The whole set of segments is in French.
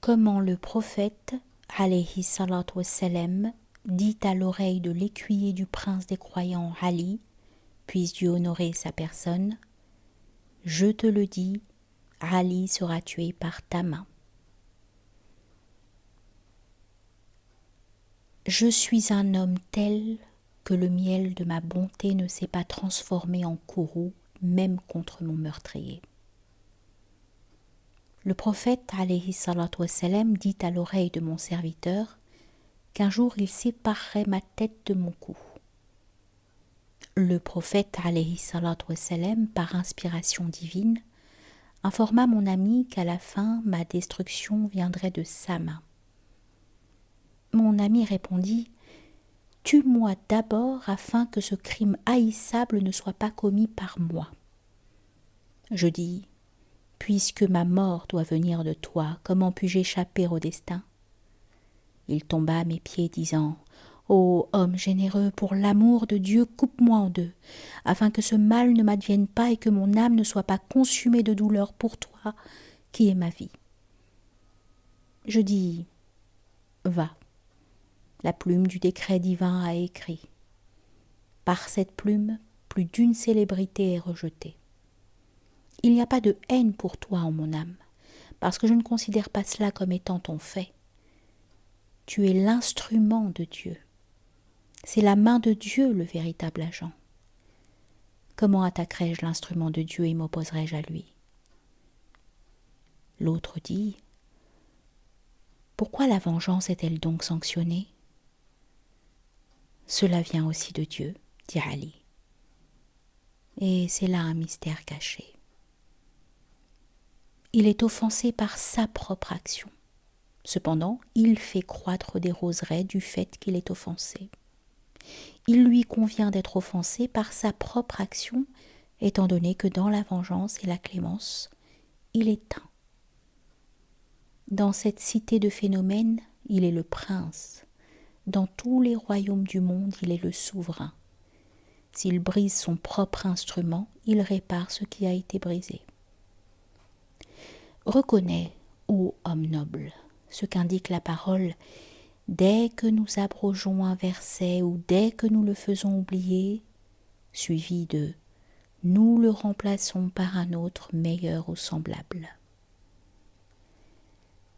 Comment le prophète, alayhi salatu wassalam, dit à l'oreille de l'écuyer du prince des croyants Ali, puisse Dieu honorer sa personne, « Je te le dis, Ali sera tué par ta main. » Je suis un homme tel que le miel de ma bonté ne s'est pas transformé en courroux, même contre mon meurtrier. Le prophète, alayhi salatu wassalam, dit à l'oreille de mon serviteur qu'un jour il séparerait ma tête de mon cou. Le prophète, alayhi salatu wassalam, par inspiration divine, informa mon ami qu'à la fin, ma destruction viendrait de sa main. Mon ami répondit « Tue-moi d'abord afin que ce crime haïssable ne soit pas commis par moi. » Je dis « Puisque ma mort doit venir de toi, comment puis-je échapper au destin ?» Il tomba à mes pieds disant « Ô homme généreux, pour l'amour de Dieu, coupe-moi en deux, afin que ce mal ne m'advienne pas et que mon âme ne soit pas consumée de douleur pour toi, qui est ma vie. » Je dis « Va. » La plume du décret divin a écrit. Par cette plume, plus d'une célébrité est rejetée. Il n'y a pas de haine pour toi en mon âme, parce que je ne considère pas cela comme étant ton fait. Tu es l'instrument de Dieu. C'est la main de Dieu le véritable agent. Comment attaquerai-je l'instrument de Dieu et m'opposerai-je à lui? L'autre dit, pourquoi la vengeance est-elle donc sanctionnée? Cela vient aussi de Dieu, dit Ali. Et c'est là un mystère caché. Il est offensé par sa propre action. Cependant, il fait croître des roseraies du fait qu'il est offensé. Il lui convient d'être offensé par sa propre action, étant donné que dans la vengeance et la clémence, il est un. Dans cette cité de phénomènes, il est le prince. Dans tous les royaumes du monde, il est le souverain. S'il brise son propre instrument, il répare ce qui a été brisé. Reconnais, ô homme noble, ce qu'indique la parole « Dès que nous abrogeons un verset ou dès que nous le faisons oublier », suivi de « Nous le remplaçons par un autre meilleur ou semblable ».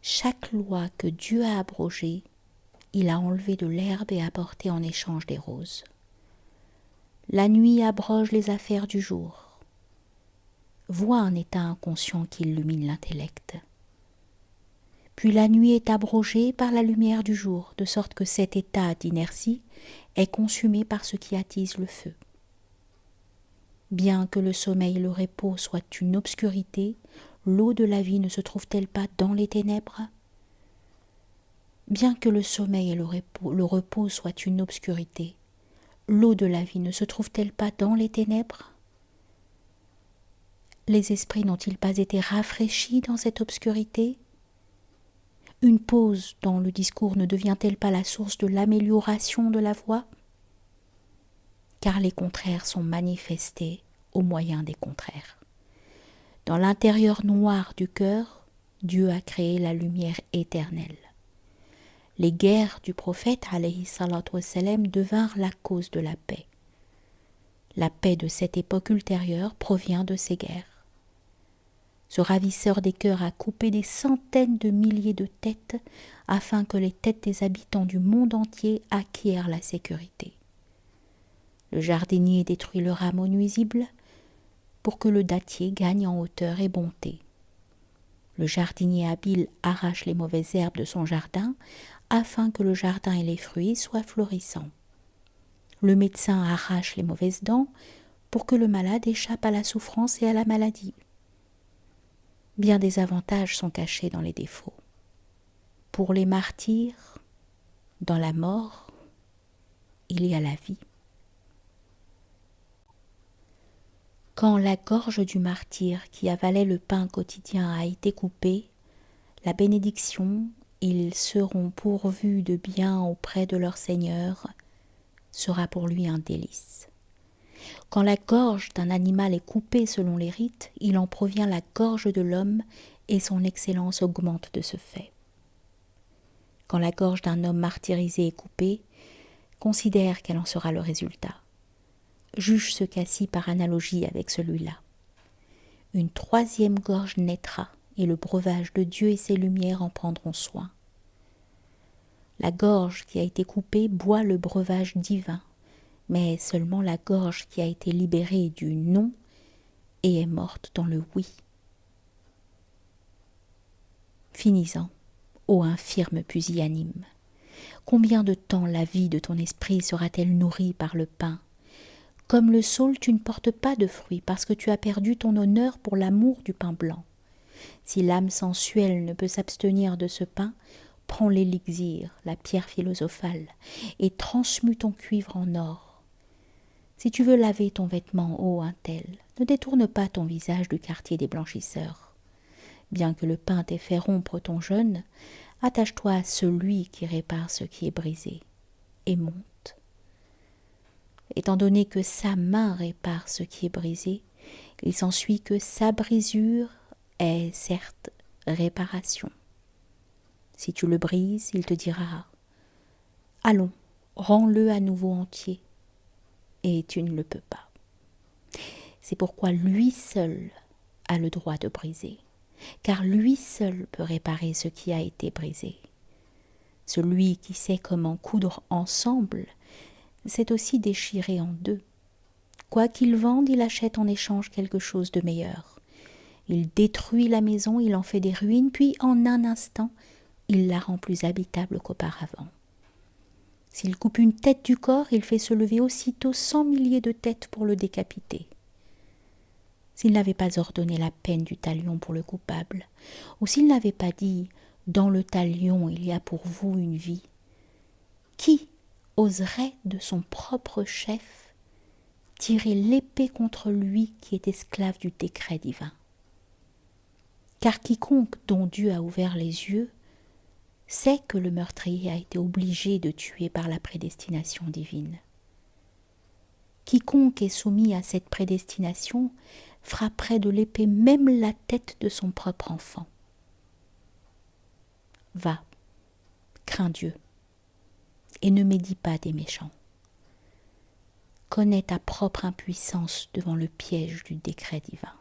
Chaque loi que Dieu a abrogée, il a enlevé de l'herbe et apporté en échange des roses. La nuit abroge les affaires du jour. Vois un état inconscient qui illumine l'intellect. Puis la nuit est abrogée par la lumière du jour, de sorte que cet état d'inertie est consumé par ce qui attise le feu. Bien que le sommeil et le repos soient une obscurité, l'eau de la vie ne se trouve-t-elle pas dans les ténèbres? Bien que le sommeil et le repos soient une obscurité, l'eau de la vie ne se trouve-t-elle pas dans les ténèbres? Les esprits n'ont-ils pas été rafraîchis dans cette obscurité? Une pause dans le discours ne devient-elle pas la source de l'amélioration de la voix? Car les contraires sont manifestés au moyen des contraires. Dans l'intérieur noir du cœur, Dieu a créé la lumière éternelle. Les guerres du prophète, alayhi salatu wassalam, devinrent la cause de la paix. La paix de cette époque ultérieure provient de ces guerres. Ce ravisseur des cœurs a coupé des centaines de milliers de têtes afin que les têtes des habitants du monde entier acquièrent la sécurité. Le jardinier détruit le rameau nuisible pour que le dattier gagne en hauteur et bonté. Le jardinier habile arrache les mauvaises herbes de son jardin afin que le jardin et les fruits soient florissants. Le médecin arrache les mauvaises dents pour que le malade échappe à la souffrance et à la maladie. Bien des avantages sont cachés dans les défauts. Pour les martyrs, dans la mort, il y a la vie. Quand la gorge du martyr qui avalait le pain quotidien a été coupée, la bénédiction « Ils seront pourvus de bien auprès de leur Seigneur » sera pour lui un délice. Quand la gorge d'un animal est coupée selon les rites, il en provient la gorge de l'homme et son excellence augmente de ce fait. quand la gorge d'un homme martyrisé est coupée, considère quel en sera le résultat. Juge ce cas-ci par analogie avec celui-là. Une troisième gorge naîtra, et le breuvage de Dieu et ses lumières en prendront soin. La gorge qui a été coupée boit le breuvage divin, mais seulement la gorge qui a été libérée du non et est morte dans le oui. Finis-en, ô infirme pusillanime. Combien de temps la vie de ton esprit sera-t-elle nourrie par le pain? Comme le saule, tu ne portes pas de fruits parce que tu as perdu ton honneur pour l'amour du pain blanc. Si l'âme sensuelle ne peut s'abstenir de ce pain, prends l'élixir, la pierre philosophale, et transmue ton cuivre en or. Si tu veux laver ton vêtement, ô un tel, ne détourne pas ton visage du quartier des blanchisseurs. Bien que le pain t'ait fait rompre ton jeûne, attache-toi à celui qui répare ce qui est brisé, et monte. Étant donné que sa main répare ce qui est brisé, il s'ensuit que sa brisure est certes réparation. Si tu le brises, il te dira « Allons, rends-le à nouveau entier », et tu ne le peux pas. C'est pourquoi lui seul a le droit de briser, car lui seul peut réparer ce qui a été brisé. Celui qui sait comment coudre ensemble sait aussi déchirer en deux. Quoi qu'il vende, il achète en échange quelque chose de meilleur. Il détruit la maison, il en fait des ruines, puis en un instant, il la rend plus habitable qu'auparavant. S'il coupe une tête du corps, il fait se lever aussitôt 100 milliers de têtes pour le décapiter. S'il n'avait pas ordonné la peine du talion pour le coupable, ou s'il n'avait pas dit « Dans le talion, il y a pour vous une vie », qui oserait de son propre chef tirer l'épée contre lui qui est esclave du décret divin? Car quiconque dont Dieu a ouvert les yeux sait que le meurtrier a été obligé de tuer par la prédestination divine. Quiconque est soumis à cette prédestination frapperait de l'épée même la tête de son propre enfant. Va, crains Dieu, et ne médis pas des méchants. Connais ta propre impuissance devant le piège du décret divin.